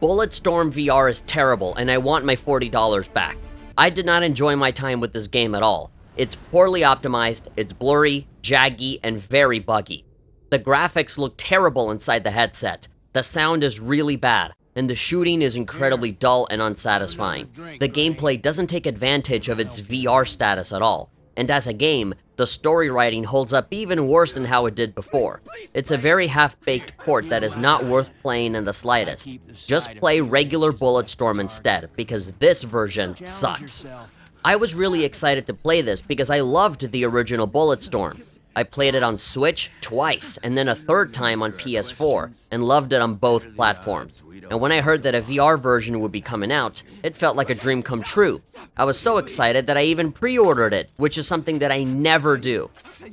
Bulletstorm VR is terrible, and I want my $40 back. I did not enjoy my time with this game at all. It's poorly optimized, it's blurry, jaggy, and very buggy. The graphics look terrible inside the headset, the sound is really bad, and the shooting is incredibly dull and unsatisfying. The gameplay doesn't take advantage of its VR status at all, and as a game, the story writing holds up even worse than how it did before. It's a very half-baked port that is not worth playing in the slightest. Just play regular Bulletstorm instead, because this version sucks. I was really excited to play this because I loved the original Bulletstorm. I played it on Switch twice, and then a third time on PS4, and loved it on both platforms. And when I heard that a VR version would be coming out, it felt like a dream come true. I was so excited that I even pre-ordered it, which is something that I never do.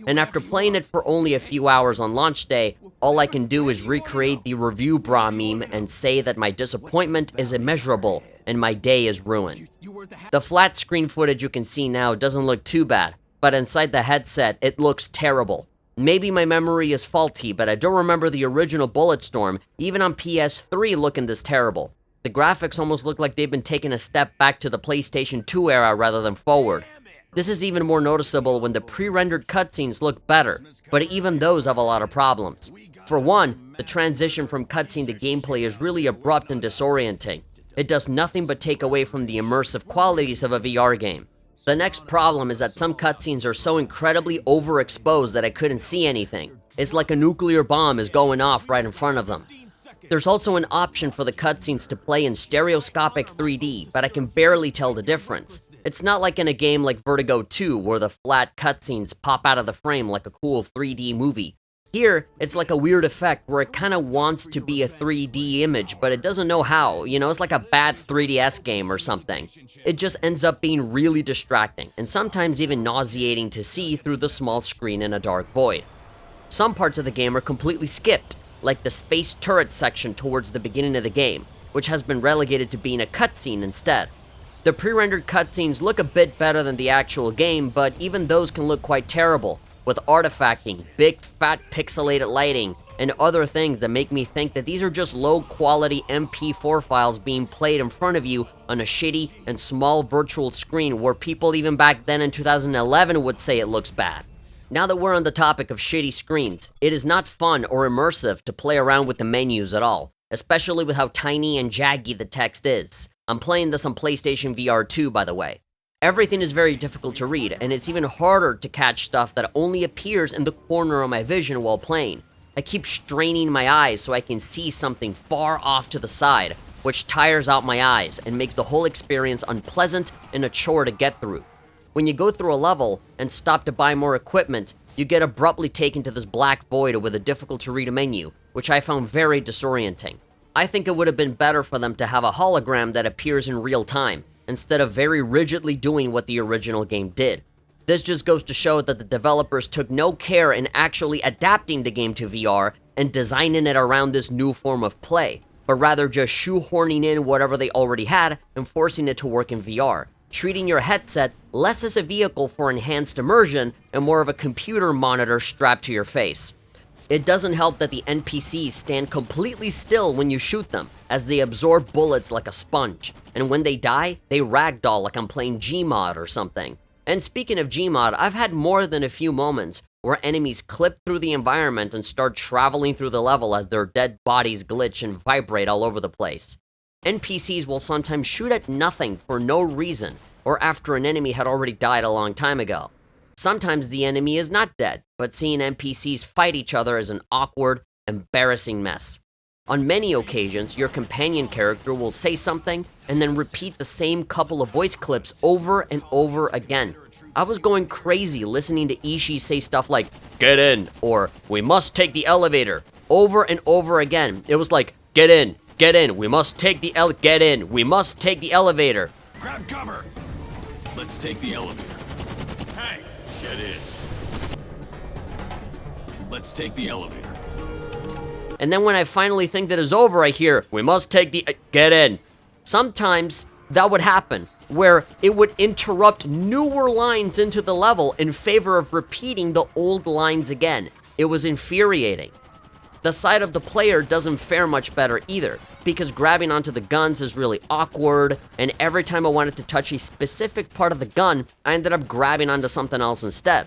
And after playing it for only a few hours on launch day, all I can do is recreate the review bra meme and say that my disappointment is immeasurable and my day is ruined. The flat screen footage you can see now doesn't look too bad, but inside the headset, it looks terrible. Maybe my memory is faulty, but I don't remember the original Bulletstorm, even on PS3, looking this terrible. The graphics almost look like they've been taking a step back to the PlayStation 2 era rather than forward. This is even more noticeable when the pre-rendered cutscenes look better, but even those have a lot of problems. For one, the transition from cutscene to gameplay is really abrupt and disorienting. It does nothing but take away from the immersive qualities of a VR game. The next problem is that some cutscenes are so incredibly overexposed that I couldn't see anything. It's like a nuclear bomb is going off right in front of them. There's also an option for the cutscenes to play in stereoscopic 3D, but I can barely tell the difference. It's not like in a game like Vertigo 2, where the flat cutscenes pop out of the frame like a cool 3D movie. Here, it's like a weird effect where it kind of wants to be a 3D image, but it doesn't know how. You know, it's like a bad 3DS game or something. It just ends up being really distracting, and sometimes even nauseating to see through the small screen in a dark void. Some parts of the game are completely skipped, like the space turret section towards the beginning of the game, which has been relegated to being a cutscene instead. The pre-rendered cutscenes look a bit better than the actual game, but even those can look quite terrible, with artifacting, big fat pixelated lighting, and other things that make me think that these are just low-quality MP4 files being played in front of you on a shitty and small virtual screen where people even back then in 2011 would say it looks bad. Now that we're on the topic of shitty screens, it is not fun or immersive to play around with the menus at all, especially with how tiny and jaggy the text is. I'm playing this on PlayStation VR 2, by the way. Everything is very difficult to read, and it's even harder to catch stuff that only appears in the corner of my vision while playing. I keep straining my eyes so I can see something far off to the side, which tires out my eyes and makes the whole experience unpleasant and a chore to get through. When you go through a level and stop to buy more equipment, you get abruptly taken to this black void with a difficult to read menu, which I found very disorienting. I think it would have been better for them to have a hologram that appears in real time, instead of very rigidly doing what the original game did. This just goes to show that the developers took no care in actually adapting the game to VR and designing it around this new form of play, but rather just shoehorning in whatever they already had and forcing it to work in VR, treating your headset less as a vehicle for enhanced immersion and more of a computer monitor strapped to your face. It doesn't help that the NPCs stand completely still when you shoot them, as they absorb bullets like a sponge, and when they die, they ragdoll like I'm playing Gmod or something. And speaking of Gmod, I've had more than a few moments where enemies clip through the environment and start traveling through the level as their dead bodies glitch and vibrate all over the place. NPCs will sometimes shoot at nothing for no reason, or after an enemy had already died a long time ago. Sometimes the enemy is not dead, but seeing NPCs fight each other is an awkward, embarrassing mess. On many occasions, your companion character will say something and then repeat the same couple of voice clips over and over again. I was going crazy listening to Ishii say stuff like, "Get in," or "We must take the elevator," over and over again. It was like, get in, we must take the get in, we must take the elevator. Grab cover! Let's take the elevator. Hey, get in. Let's take the elevator. And then when I finally think that it's over, I hear, "We must take the get in." Sometimes that would happen, where it would interrupt newer lines into the level in favor of repeating the old lines again. It was infuriating. The side of the player doesn't fare much better either, because grabbing onto the guns is really awkward, and every time I wanted to touch a specific part of the gun, I ended up grabbing onto something else instead.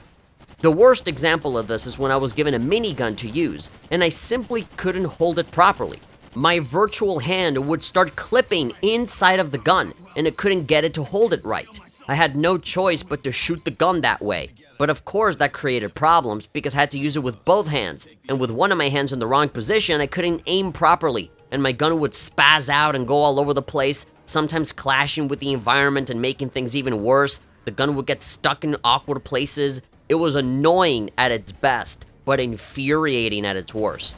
The worst example of this is when I was given a minigun to use, and I simply couldn't hold it properly. My virtual hand would start clipping inside of the gun, and it couldn't get it to hold it right. I had no choice but to shoot the gun that way. But of course that created problems because I had to use it with both hands, and with one of my hands in the wrong position, I couldn't aim properly, and my gun would spaz out and go all over the place, sometimes clashing with the environment and making things even worse. The gun would get stuck in awkward places. It was annoying at its best, but infuriating at its worst.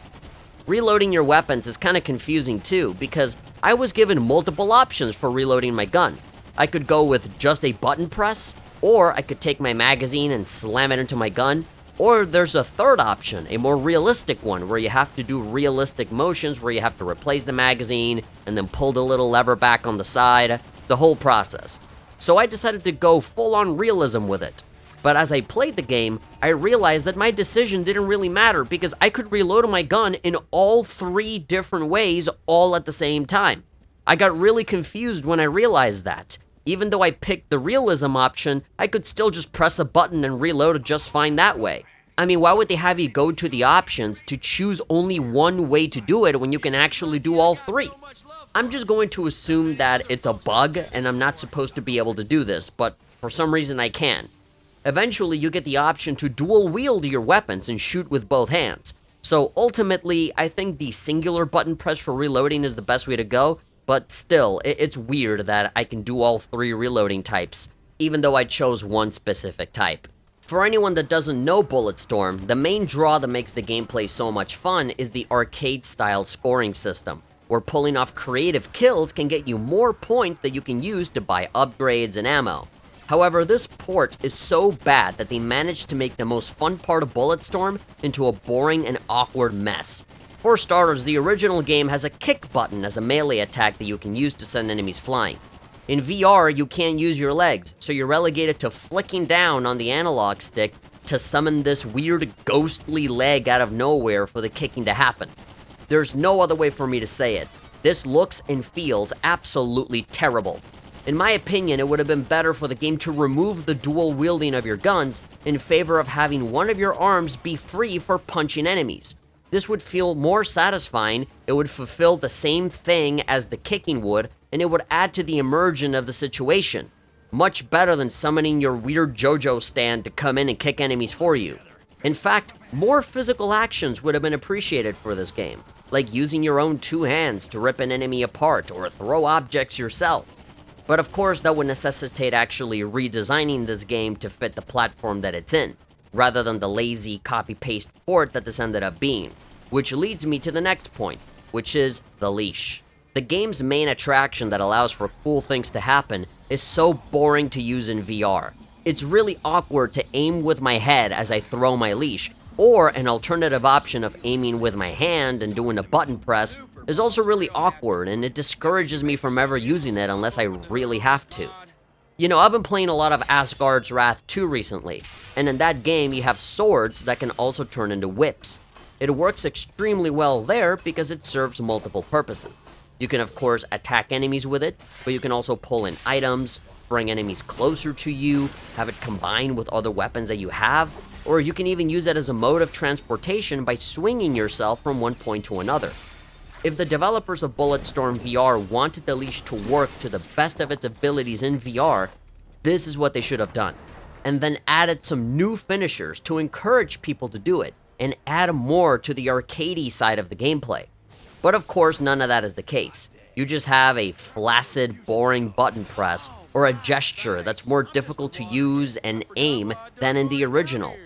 Reloading your weapons is kind of confusing too, because I was given multiple options for reloading my gun. I could go with just a button press, or I could take my magazine and slam it into my gun, or there's a third option, a more realistic one, where you have to do realistic motions where you have to replace the magazine and then pull the little lever back on the side, the whole process. So I decided to go full-on realism with it. But as I played the game, I realized that my decision didn't really matter because I could reload my gun in all 3 different ways all at the same time. I got really confused when I realized that. Even though I picked the realism option, I could still just press a button and reload just fine that way. I mean, why would they have you go to the options to choose only one way to do it when you can actually do all 3? I'm just going to assume that it's a bug and I'm not supposed to be able to do this, but for some reason I can. Eventually, you get the option to dual wield your weapons and shoot with both hands. So ultimately, I think the singular button press for reloading is the best way to go, but still, it's weird that I can do all 3 reloading types, even though I chose one specific type. For anyone that doesn't know Bulletstorm, the main draw that makes the gameplay so much fun is the arcade-style scoring system, where pulling off creative kills can get you more points that you can use to buy upgrades and ammo. However, this port is so bad that they managed to make the most fun part of Bulletstorm into a boring and awkward mess. For starters, the original game has a kick button as a melee attack that you can use to send enemies flying. In VR, you can't use your legs, so you're relegated to flicking down on the analog stick to summon this weird ghostly leg out of nowhere for the kicking to happen. There's no other way for me to say it. This looks and feels absolutely terrible. In my opinion, it would have been better for the game to remove the dual wielding of your guns in favor of having one of your arms be free for punching enemies. This would feel more satisfying, it would fulfill the same thing as the kicking would, and it would add to the immersion of the situation. Much better than summoning your weird JoJo stand to come in and kick enemies for you. In fact, more physical actions would have been appreciated for this game, like using your own 2 hands to rip an enemy apart or throw objects yourself. But of course, that would necessitate actually redesigning this game to fit the platform that it's in, rather than the lazy copy-paste port that this ended up being. Which leads me to the next point, which is the leash. The game's main attraction that allows for cool things to happen is so boring to use in VR. It's really awkward to aim with my head as I throw my leash, or an alternative option of aiming with my hand and doing a button press is also really awkward, and it discourages me from ever using it unless I really have to. You know, I've been playing a lot of Asgard's Wrath 2 recently, and in that game you have swords that can also turn into whips. It works extremely well there because it serves multiple purposes. You can of course attack enemies with it, but you can also pull in items, bring enemies closer to you, have it combine with other weapons that you have, or you can even use it as a mode of transportation by swinging yourself from one point to another. If the developers of Bulletstorm VR wanted the leash to work to the best of its abilities in VR, this is what they should have done. And then added some new finishers to encourage people to do it, and add more to the arcadey side of the gameplay. But of course, none of that is the case. You just have a flaccid, boring button press, or a gesture that's more difficult to use and aim than in the original.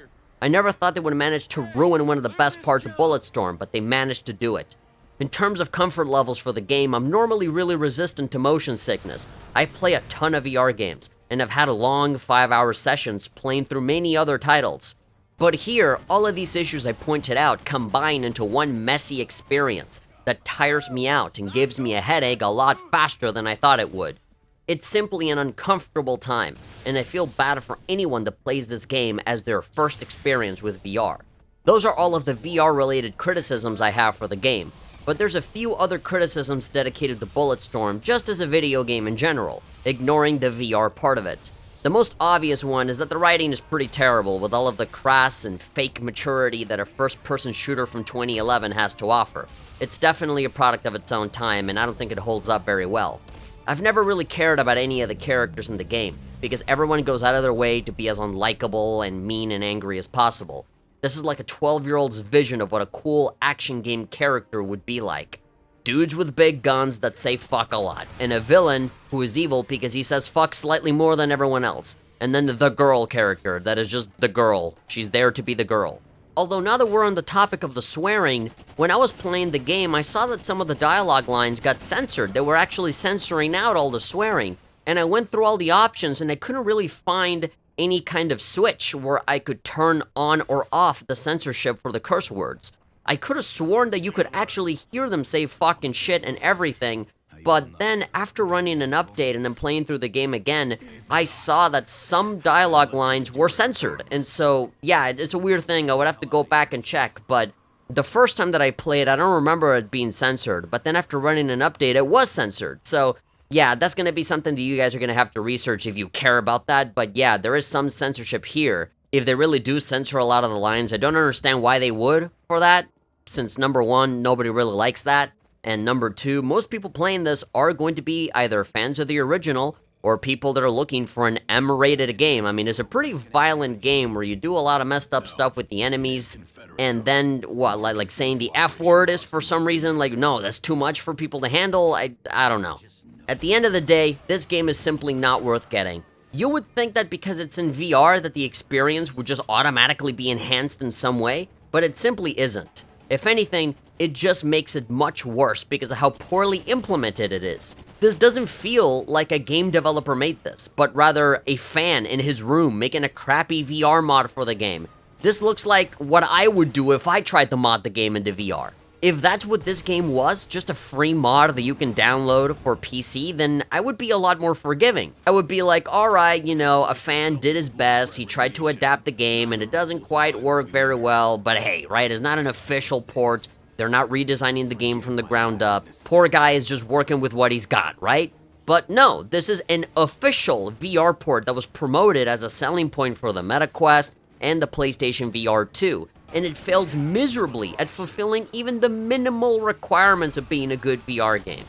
I never thought they would manage to ruin one of the best parts of Bulletstorm, but they managed to do it. In terms of comfort levels for the game, I'm normally really resistant to motion sickness. I play a ton of VR games, and have had long 5-hour sessions playing through many other titles. But here, all of these issues I pointed out combine into one messy experience that tires me out and gives me a headache a lot faster than I thought it would. It's simply an uncomfortable time, and I feel bad for anyone that plays this game as their first experience with VR. Those are all of the VR-related criticisms I have for the game, but there's a few other criticisms dedicated to Bulletstorm just as a video game in general, ignoring the VR part of it. The most obvious one is that the writing is pretty terrible, with all of the crass and fake maturity that a first-person shooter from 2011 has to offer. It's definitely a product of its own time, and I don't think it holds up very well. I've never really cared about any of the characters in the game, because everyone goes out of their way to be as unlikable and mean and angry as possible. This is like a 12-year-old's vision of what a cool action game character would be like. Dudes with big guns that say fuck a lot, and a villain who is evil because he says fuck slightly more than everyone else. And then the girl character that is just the girl. She's there to be the girl. Although now that we're on the topic of the swearing, when I was playing the game, I saw that some of the dialogue lines got censored. They were actually censoring out all the swearing. And I went through all the options and I couldn't really find any kind of switch where I could turn on or off the censorship for the curse words. I could have sworn that you could actually hear them say fucking shit and everything, but then after running an update and then playing through the game again, I saw that some dialogue lines were censored. And so, yeah, it's a weird thing. I would have to go back and check, but the first time that I played, I don't remember it being censored, but then after running an update, it was censored. So, yeah, that's going to be something that you guys are going to have to research if you care about that, but yeah, there is some censorship here. If they really do censor a lot of the lines, I don't understand why they would for that, since number one, nobody really likes that, and number two, most people playing this are going to be either fans of the original or people that are looking for an M-rated game. I mean, it's a pretty violent game where you do a lot of messed up stuff with the enemies, and then, what, like saying the F word is for some reason, like, no, that's too much for people to handle, I don't know. At the end of the day, this game is simply not worth getting. You would think that because it's in VR that the experience would just automatically be enhanced in some way, but it simply isn't. If anything, it just makes it much worse because of how poorly implemented it is. This doesn't feel like a game developer made this, but rather a fan in his room making a crappy VR mod for the game. This looks like what I would do if I tried to mod the game into VR. If that's what this game was, just a free mod that you can download for PC, then I would be a lot more forgiving. I would be like, alright, you know, a fan did his best, he tried to adapt the game, and it doesn't quite work very well, but hey, right, it's not an official port, they're not redesigning the game from the ground up, poor guy is just working with what he's got, right? But no, this is an official VR port that was promoted as a selling point for the MetaQuest and the PlayStation VR 2. And it fails miserably at fulfilling even the minimal requirements of being a good VR game.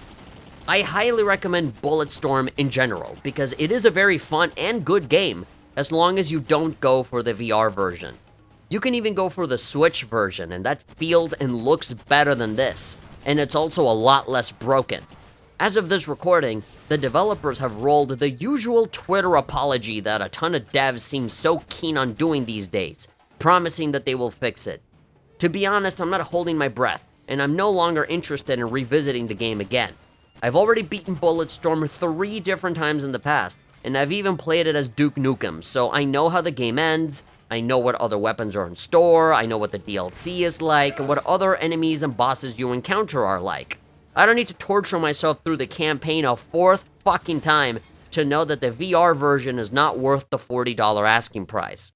I highly recommend Bulletstorm in general, because it is a very fun and good game, as long as you don't go for the VR version. You can even go for the Switch version, and that feels and looks better than this, and it's also a lot less broken. As of this recording, the developers have rolled the usual Twitter apology that a ton of devs seem so keen on doing these days, promising that they will fix it. To be honest, I'm not holding my breath, and I'm no longer interested in revisiting the game again. I've already beaten Bulletstorm 3 different times in the past, and I've even played it as Duke Nukem, so I know how the game ends, I know what other weapons are in store, I know what the DLC is like, and what other enemies and bosses you encounter are like. I don't need to torture myself through the campaign a fourth fucking time to know that the VR version is not worth the $40 asking price.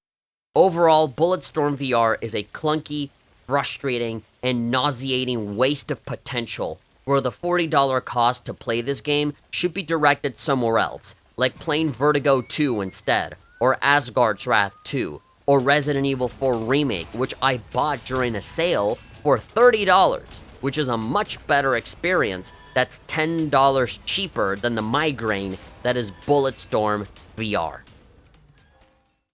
Overall, Bulletstorm VR is a clunky, frustrating, and nauseating waste of potential, where the $40 cost to play this game should be directed somewhere else, like playing Vertigo 2 instead, or Asgard's Wrath 2, or Resident Evil 4 Remake, which I bought during a sale for $30, which is a much better experience that's $10 cheaper than the migraine that is Bulletstorm VR.